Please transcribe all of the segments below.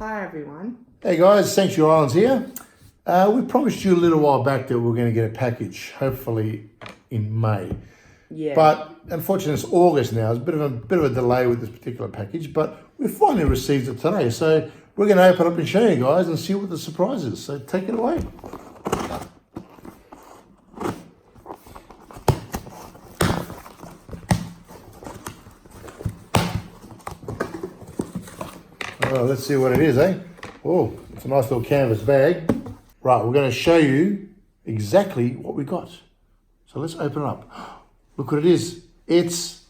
Hi everyone. Hey guys, Sanctuary Islands here. We promised you a little while back that we're going to get a package, hopefully in May. Yeah. But unfortunately it's August now. It's a bit of a delay with this particular package, but we finally received it today. So we're going to open up and show you guys and see what the surprise is. So take it away. Oh, let's see what it is, eh? Oh, it's a nice little canvas bag. Right, we're going to show you exactly what we got. So let's open it up. Look what it is. It's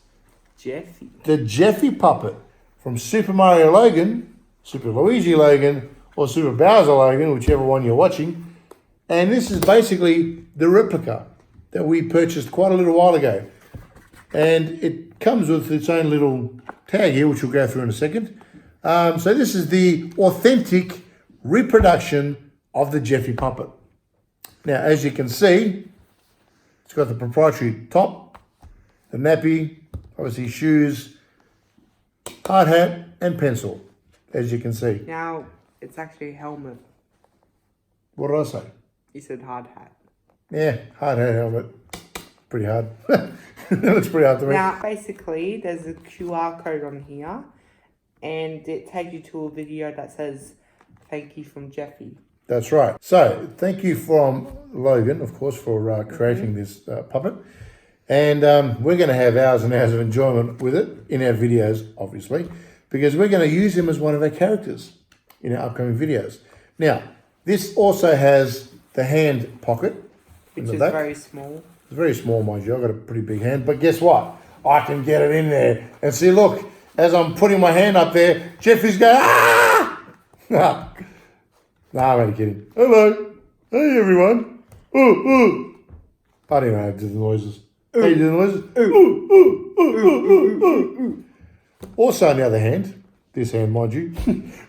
Jeffy. the Jeffy puppet from Super Mario Logan, Super Luigi Logan, or Super Bowser Logan, whichever one you're watching. And this is basically the replica that we purchased quite a little while ago. And it comes with its own little tag here, which we'll go through in a second. So this is the authentic reproduction of the Jeffy puppet. Now, as you can see, it's got the proprietary top, the nappy, obviously shoes, hard hat, and pencil, as you can see. Now, it's actually a helmet. What did I say? You said hard hat. Yeah, hard hat helmet. Pretty hard. That looks pretty hard to me. Now, basically, there's a QR code on here, and it takes you to a video that says, "Thank you from Jeffy." That's right. So, thank you from Logan, of course, for creating this puppet. And we're going to have hours and hours of enjoyment with it in our videos, obviously, because we're going to use him as one of our characters in our upcoming videos. Now, this also has the hand pocket. Which is very small. It's very small, mind you. I've got a pretty big hand. But guess what? I can get it in there. And see, look, as I'm putting my hand up there, Jeffy's going, ah! Nah, I'm only kidding. Hello. Hey, everyone. Ooh, ooh. I don't even know how to do the noises. How you do the noises? Ooh, ooh, ooh, ooh, ooh, ooh, ooh. Also, on the other hand, this hand, mind you,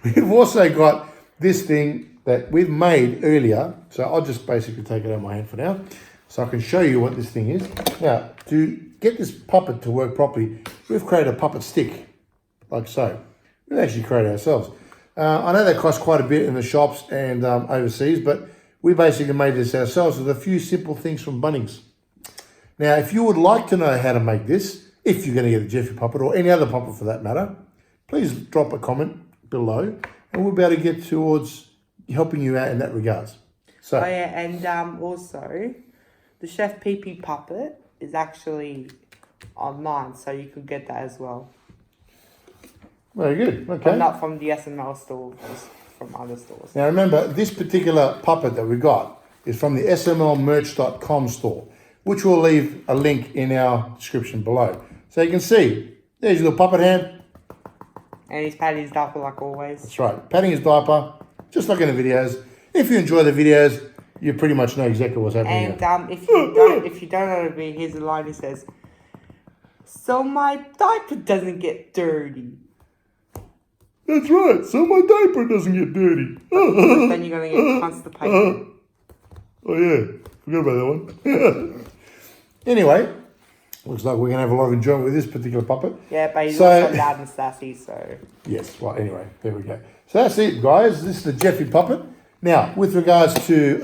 we've also got this thing that we've made earlier. So I'll just basically take it out of my hand for now, so I can show you what this thing is. Now, to get this puppet to work properly, we've created a puppet stick, like so. We've actually created ourselves. I know they cost quite a bit in the shops and overseas, but we basically made this ourselves with a few simple things from Bunnings. Now, if you would like to know how to make this, if you're going to get a Jeffy puppet or any other puppet for that matter, please drop a comment below and we'll be able to get towards helping you out in that regards. So, Oh yeah, and also, the Chef PP puppet is actually online, so you could get that as well. very good. But Okay. not from the SML store, just from other stores. Now remember, this particular puppet that we got is from the smlmerch.com store, which we'll leave a link in our description below. So you can see, there's your little puppet hand. And he's patting his diaper like always. That's right, patting his diaper, just like in the videos. If you enjoy the videos, you pretty much know exactly what's happening And here. if you don't know me, here's a line that says, "So my diaper doesn't get dirty." That's right, so my diaper doesn't get dirty. But then you're gonna get constipated. Oh yeah, forgot about that one. Anyway, looks like we're going to have a lot of enjoyment with this particular puppet. Yeah, but he's So- also loud and sassy, so. Yes, well, anyway, there we go. So that's it, guys. This is the Jeffy puppet. Now, with regards to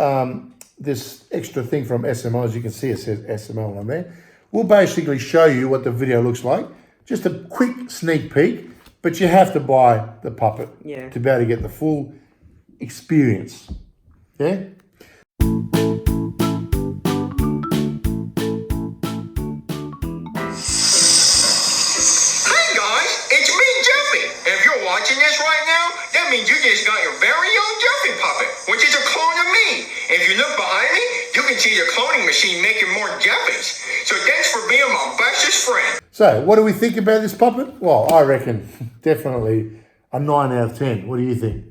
this extra thing from SML, as you can see, it says SML on there. We'll basically show you what the video looks like. Just a quick sneak peek, but you have to buy the puppet Yeah. to be able to get the full experience. Yeah? Hi guys, it's me, Jeffy. If you're watching this right now, that means you just got your very own Jeffy puppet, which is a clone of me. If you look behind me, you can see the cloning machine making more Jeffys. So thanks for being my bestest friend. So, what do we think about this puppet? Well, I reckon definitely a 9 out of 10. What do you think?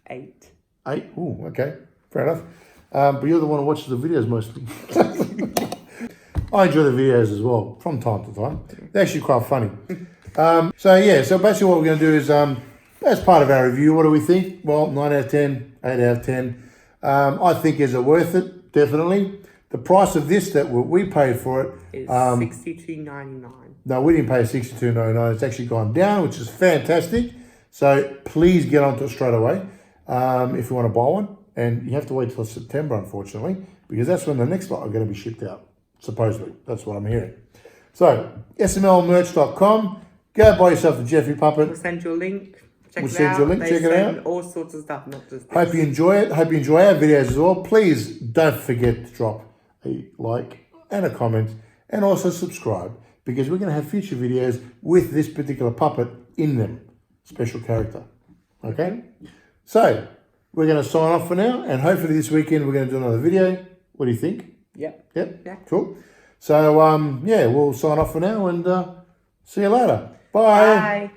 8. 8? Ooh, okay. Fair enough. But you're the one who watches the videos mostly. I enjoy the videos as well, from time to time. They're actually quite funny. So basically what we're going to do is, as part of our review, what do we think? Well, 9 out of 10, 8 out of 10. I think is it worth it? Definitely. The price of this that we paid for it Is $62.99. No, we didn't pay $62.99. It's actually gone down, which is fantastic So please get onto it straight away if you want to buy one. And you have to wait till September, unfortunately, because that's when the next lot are going to be shipped out. Supposedly. That's what I'm hearing. So, smlmerch.com. Go buy yourself the Jeffy puppet. We'll send you a link. Check We'll it send out. you a link. They Check it send out. all sorts of stuff, not just this. Hope you enjoy it. Hope you enjoy our videos as well. Please don't forget to drop a like and a comment and also subscribe, because we're going to have future videos with this particular puppet in them. Special character. Okay? So, we're going to sign off for now, and hopefully this weekend we're going to do another video. What do you think? Yep. Yep. Yeah. Cool. So, yeah, we'll sign off for now and see you later. Bye. Bye.